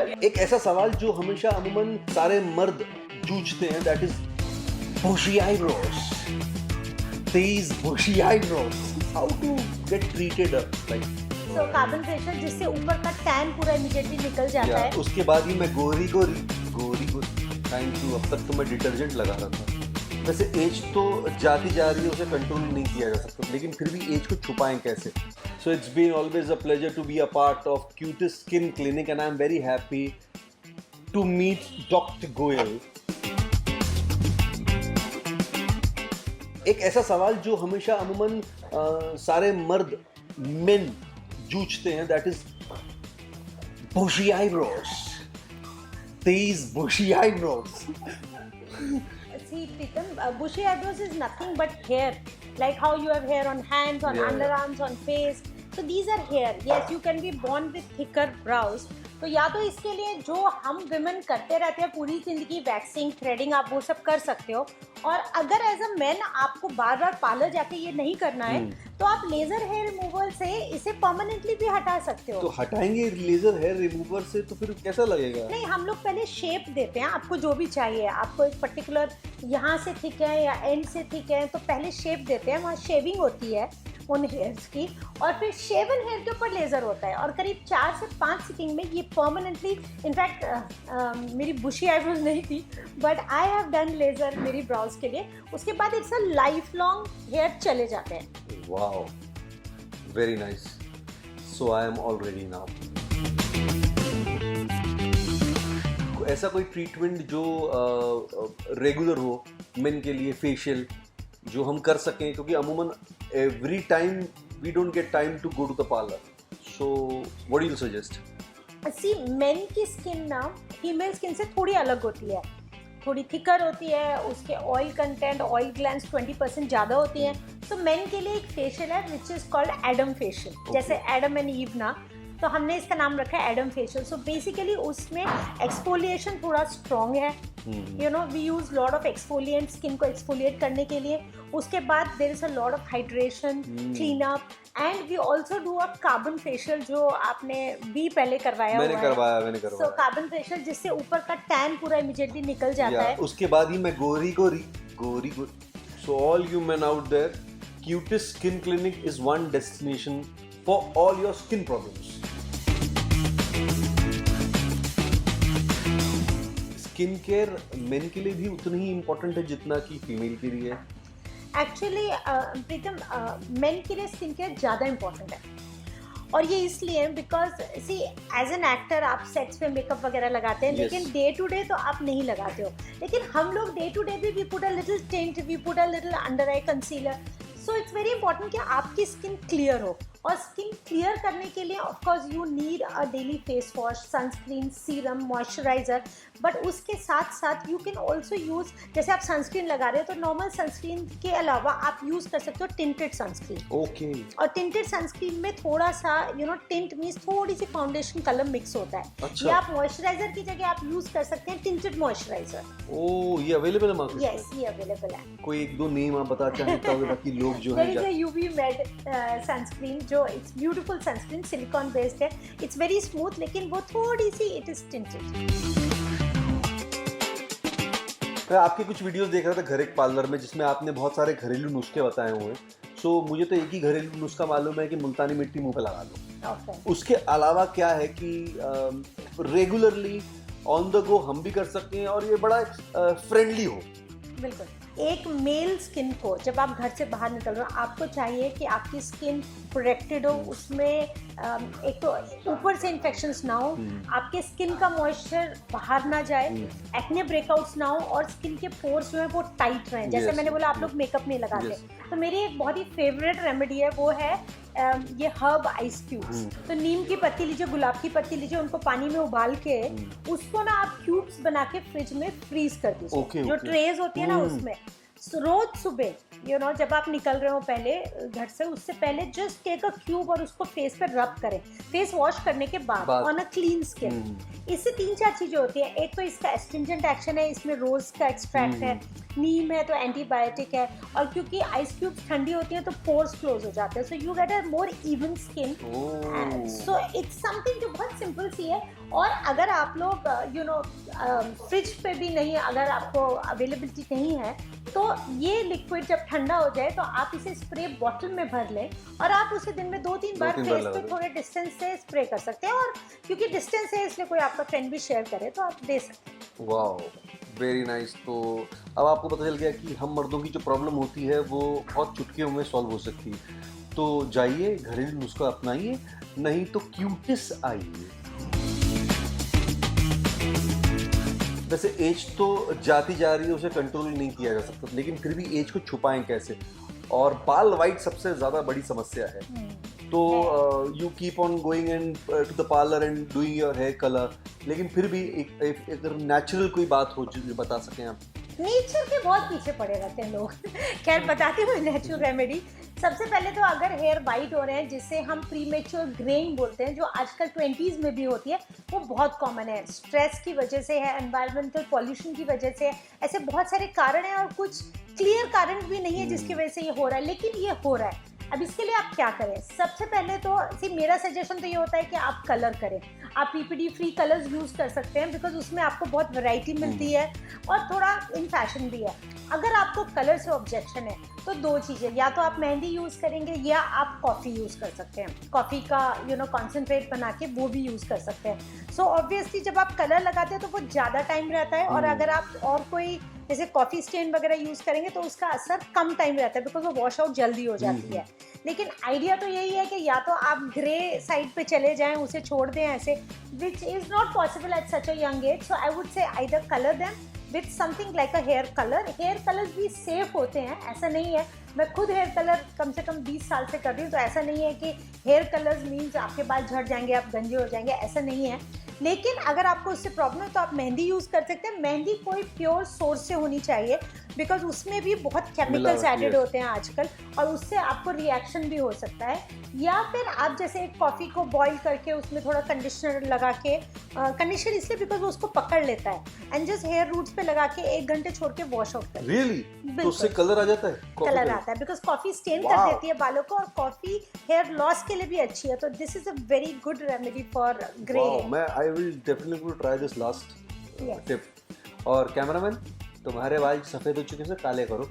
एक ऐसा सवाल जो हमेशा अमूमन सारे मर्द जूझते हैं, that is bushy eyebrows. These bushy eyebrows. How to get treated up? Like तो कार्बन फेशियल जिससे ऊपर का टैन पूरा इमीडिएटली निकल जाता है। उसके बाद ही मैं गोरी थैंक यू। अब तक तो मैं डिटर्जेंट लगा रहा था। वैसे एज तो जाती जा रही है, उसे कंट्रोल नहीं किया जा सकता, लेकिन फिर भी एज को छुपाएं कैसे? So it's been always a pleasure to be a part of Cutest Skin Clinic and I'm very happy to meet Dr. Goyal. एक ऐसा सवाल जो हमेशा अमूमन सारे मर्द मेन जूझते हैं, that is bushy eyebrows. These bushy eyebrows. See, Pritam, bushy eyebrows is nothing but hair. Like how you have hair on hands, on underarms, on face. So these are hair. Yes, you can be born with thicker brows. तो या तो इसके लिए जो हम women करते रहते हैं पूरी जिंदगी, वैक्सिंग, थ्रेडिंग, आप वो सब कर सकते हो। और अगर एज अ मैन आपको बार बार पार्लर जाके ये नहीं करना है तो आप लेजर हेयर रिमूवल से इसे परमानेंटली भी हटा सकते हो। तो हटाएंगे लेजर हेयर रिमूवर से तो फिर कैसा लगेगा? नहीं, हम लोग पहले शेप देते हैं, आपको जो भी चाहिए, आपको एक पर्टिकुलर यहाँ से थिक है या एंड से थिक है, तो पहले शेप देते हैं, वहाँ शेविंग होती है उन हेयर्स की, और फिर शेवन हेयर के ऊपर लेज़र होता है और करीब 4 से 5 सिटिंग में ये परमानेंटली, इनफैक्ट मेरी बुशी आईब्रोज नहीं थी but I have done laser मेरी ब्राउज के लिए। उसके बाद it's a life long hair चले जाते हैं। Wow, very nice. So I am all ready now. ऐसा कोई ट्रीटमेंट जो रेगुलर हो मेन के लिए, फेशियल जो हम कर सकें, क्योंकि अमूमन every time we don't get time to go to the parlour, so what do you suggest? See, men की स्किन ना फीमेल स्किन से थोड़ी अलग होती है, थोड़ी थिकर होती है, उसके ऑयल कंटेंट, ऑयल ग्लैंड्स 20% ज़्यादा होती हैं। तो मेन के लिए एक फेशियल है which is called Adam facial, जैसे एडम एंड ईव ना, तो हमने इसका नाम रखा है एडम फेशियल। सो बेसिकली उसमें एक्सफोलिएशन थोड़ा स्ट्रॉन्ग है, you know, we use lot of exfoliant skin को एक्सफोलिएट करने के लिए। उसके बाद there is a lot of hydration, clean up, and we also do a carbon facial, जो आपने भी पहले करवाया मैंने हुआ है। करवाया। सो कार्बन फेशियल जिससे ऊपर का टैन पूरा इमीडिएटली निकल जाता है। उसके बाद ही मैं गोरी। So all you men out there, Cutest Skin Clinic is one destination for all your skin problems. Skin care main के लिए भी उतनी ही इम्पोर्टेंट है जितना कि फीमेल के लिए है। एक्चुअली प्रीतम, मेन के लिए स्किन केयर ज़्यादा इम्पोर्टेंट है, और ये इसलिए because see, as an actor आप सेट्स पे मेकअप वगैरह लगाते हैं, लेकिन डे टू डे तो आप नहीं लगाते हो। लेकिन हम लोग डे टू डे भी we put a little tint, we put a little under eye concealer. So it's very important कि आपकी स्किन क्लियर हो, और स्किन क्लियर करने के लिए of course you need a daily face wash, sunscreen, serum, moisturiser, but उसके साथ साथ यू कैन ऑल्सो यूज़, जैसे आप सनस्क्रीन लगा रहे हो तो नॉर्मल सनस्क्रीन के अलावा आप यूज़ कर सकते हो टिंटेड सनस्क्रीन। ओके। और टिंटेड सनस्क्रीन में थोड़ा सा, यू नो, टिंट मीन्स थोड़ी सी फाउंडेशन कलर मिक्स होता है। अच्छा। या आप मॉइस्चराइजर की जगह आप यूज़ कर सकते हैं टिंटेड मॉइस्चराइजर। ओह, ये अवेलेबल है मार्केट में? यस, ये अवेलेबल है। कोई एक दो नेम आप बता चाहते हो ताकि लोग जो There is a UV Med sunscreen, जो it's beautiful sunscreen, silicone based है, इट्स वेरी स्मूथ, लेकिन वो थोड़ी सी इट इज टिंटेड। मैं आपके कुछ वीडियोस देख रहा था घर एक पार्लर में, जिसमें आपने बहुत सारे घरेलू नुस्खे बताए हुए हैं। सो मुझे तो एक ही घरेलू नुस्खा मालूम है कि मुल्तानी मिट्टी मुंह पे लगा लो। उसके अलावा क्या है कि रेगुलरली ऑन द गो हम भी कर सकते हैं और ये बड़ा फ्रेंडली हो? बिल्कुल। एक मेल स्किन को जब आप घर से बाहर निकल रहे हो, आपको चाहिए कि आपकी स्किन प्रोटेक्टेड हो, उसमें एक तो ऊपर से इन्फेक्शंस ना हो, आपके स्किन का मॉइस्चर बाहर ना जाए, एक्ने ब्रेकआउट्स ना हो, और स्किन के पोर्स जो है वो टाइट रहें। जैसे मैंने बोला आप लोग मेकअप नहीं लगाते, तो मेरी एक बहुत ही फेवरेट रेमेडी है, वो है ये हर्ब आइस क्यूब्स। तो नीम की पत्ती लीजिए, गुलाब की पत्ती लीजिए, उनको पानी में उबाल के उसको ना आप क्यूब्स बना के फ्रिज में फ्रीज कर दीजिए, जो ट्रेज होती है ना उसमें। रोज सुबह जब आप निकल रहे हो पहले घर से, उससे पहले जस्ट टेक अ क्यूब और उसको फेस पे रब करें, फेस वॉश करने के बाद ऑन अ क्लीन स्किन। इससे 3-4 चीजें होती है। एक तो इसका एस्ट्रिंजेंट एक्शन है, इसमें रोज का एक्सट्रैक्ट है, नीम है तो एंटीबायोटिक है, और क्योंकि आइस क्यूब्स ठंडी होती हैं तो पोर्स क्लोज हो जाते हैं, so you get a more even skin. So it's something जो बहुत सिंपल सी है। और अगर आप लोग फ्रिज पे भी नहीं, अगर आपको अवेलेबिलिटी नहीं है, तो ये लिक्विड जब ठंडा हो जाए तो आप इसे स्प्रे बॉटल में भर लें और आप उसे दिन में 2-3 बार फेस पे थोड़े डिस्टेंस से स्प्रे कर सकते हैं। और क्योंकि डिस्टेंस है इसलिए कोई आपका फ्रेंड भी शेयर करे तो आप दे सकते हैं। Wow, very nice. तो अब आपको पता चल गया कि हम मर्दों की जो प्रॉब्लम होती है वो बहुत चुटकियों में सॉल्व हो सकती है। तो जाइए, घरेलू नुस्खा अपनाइए, नहीं तो क्यूटिस आइए। वैसे एज तो जाती जा रही है, उसे कंट्रोल नहीं किया जा सकता, लेकिन फिर भी एज को छुपाएं कैसे? और बाल वाइट सबसे ज़्यादा बड़ी समस्या है। तो you keep on going and to the parlour and doing your hair colour, लेकिन फिर भी एक नेचुरल कोई बात हो जो बता सकें आप? नेचर के बहुत पीछे पड़े रहते हैं लोग। खैर बताती हूँ नेचुरल रेमेडी। सबसे पहले तो अगर हेयर वाइट हो रहे हैं, जिसे हम प्रीमेच्योर ग्रेइंग बोलते हैं, जो आजकल 20s में भी होती है, वो बहुत कॉमन है। स्ट्रेस की वजह से है, एनवायरमेंटल पॉल्यूशन की वजह से है, ऐसे बहुत सारे कारण हैं और कुछ क्लियर कारण भी नहीं है जिसकी वजह से ये हो रहा है, लेकिन ये हो रहा है। अब इसके लिए आप क्या करें? सबसे पहले तो मेरा सजेशन तो ये होता है कि आप कलर करें। आप पीपीडी फ्री कलर्स यूज़ कर सकते हैं, बिकॉज उसमें आपको बहुत वैरायटी मिलती है और थोड़ा इन फैशन भी है। अगर आपको कलर से ऑब्जेक्शन है तो 2 चीज़ें, या तो आप मेहंदी यूज़ करेंगे या आप कॉफ़ी यूज़ कर सकते हैं। कॉफ़ी का कॉन्सेंट्रेट बना के वो भी यूज़ कर सकते हैं। सो ऑब्वियसली जब आप कलर लगाते हैं तो वो ज़्यादा टाइम रहता है, और अगर आप और कोई जैसे कॉफ़ी स्टेन वगैरह यूज़ करेंगे तो उसका असर कम टाइम रहता है, बिकॉज वो वॉश आउट जल्दी हो जाती है। लेकिन आइडिया तो यही है कि या तो आप ग्रे साइड पे चले जाएं, उसे छोड़ दें ऐसे, which is not possible at such a young age. So I would say either colour them with something like a hair colour. Hair colours भी सेफ होते हैं, ऐसा नहीं है। मैं खुद हेयर कलर कम से कम 20 साल से कर रही हूँ, तो ऐसा नहीं है कि हेयर कलर्स मीन्स आपके बाल झड़ जाएंगे, आप गंजे हो जाएंगे, ऐसा नहीं है। लेकिन अगर आपको उससे प्रॉब्लम है तो आप मेहंदी यूज़ कर सकते हैं। मेहंदी कोई प्योर सोर्स से होनी चाहिए, बिकॉज उसमें भी बहुत केमिकल्स एडेड होते हैं आजकल, और उससे आपको रिएक्शन भी हो सकता है। या फिर आप जैसे एक कॉफ़ी को बॉईल करके उसमें थोड़ा कंडीशनर लगा के, कंडीशनर इसलिए बिकॉज वो उसको पकड़ लेता है, एंड जस्ट हेयर रूट्स पे लगा के 1 घंटे छोड़ के वॉश आउट कर। रियली? तो उससे कलर आ जाता है? कलर आता है, बिकॉज कॉफ़ी स्टेन कर देती है बालों को, और कॉफ़ी हेयर लॉस के लिए भी अच्छी है। तो this is a very good remedy for grey hair. मैं I will definitely try this last tip. और कैमरामैन, तुम्हारे बाल सफ़ेद हो चुके हैं, काले करो।